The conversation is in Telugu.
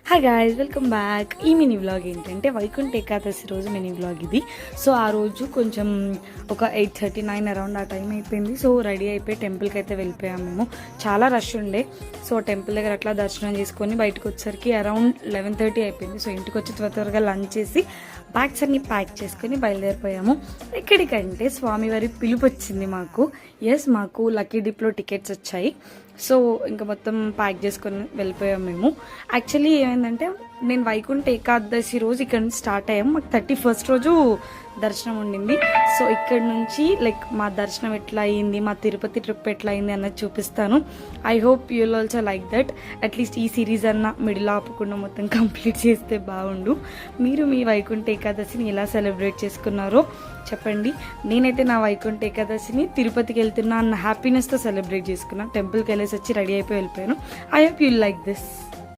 Hi guys, welcome back. ఈ మినీ వ్లాగ్ ఏంటంటే వైకుంఠ ఏకాదశి రోజు మినీ వ్లాగ్ ఇది. సో ఆ రోజు కొంచెం ఒక 8:39 అరౌండ్ ఆ టైం అయిపోయింది. సో రెడీ అయిపోయి టెంపుల్కి అయితే వెళ్ళిపోయాము మేము. చాలా రష్ ఉండే. సో టెంపుల్ దగ్గర అట్లా దర్శనం చేసుకొని బయటకు వచ్చేసరికి అరౌండ్ 11:30 అయిపోయింది. సో ఇంటికి వచ్చి త్వరగా లంచ్ చేసి బ్యాగ్స్ అన్ని ప్యాక్ చేసుకొని బయలుదేరిపోయాము. ఎక్కడికంటే స్వామివారి పిలుపు వచ్చింది మాకు. మాకు లక్కీ డిప్లో టికెట్స్ వచ్చాయి. సో ఇంకా మొత్తం ప్యాక్ చేసుకొని వెళ్ళిపోయాము మేము. యాక్చువల్లీ ఏమైందంటే నేను వైకుంఠ ఏకాదశి రోజు ఇక్కడ నుంచి స్టార్ట్ అయ్యాము. మాకు 31st రోజు దర్శనం ఉండింది. సో ఇక్కడ నుంచి లైక్ మా దర్శనం ఎట్లా అయ్యింది, మా తిరుపతి ట్రిప్ ఎట్లా అయింది అన్నది చూపిస్తాను. I hope you will also like that. At least ఈ సిరీస్ అన్న మిడిల్ ఆపకుండా మొత్తం కంప్లీట్ చేస్తే బాగుండు. మీరు మీ వైకుంఠ ఏకాదశిని ఎలా సెలబ్రేట్ చేసుకున్నారో చెప్పండి. నేనైతే నా వైకుంఠ ఏకాదశిని తిరుపతికి వెళ్తున్నా అన్న హ్యాపీనెస్తో సెలబ్రేట్ చేసుకున్నాను. టెంపుల్కి వెళ్ళేసి వచ్చి రెడీ అయిపోయి వెళ్ళిపోయాను. I hope you like this.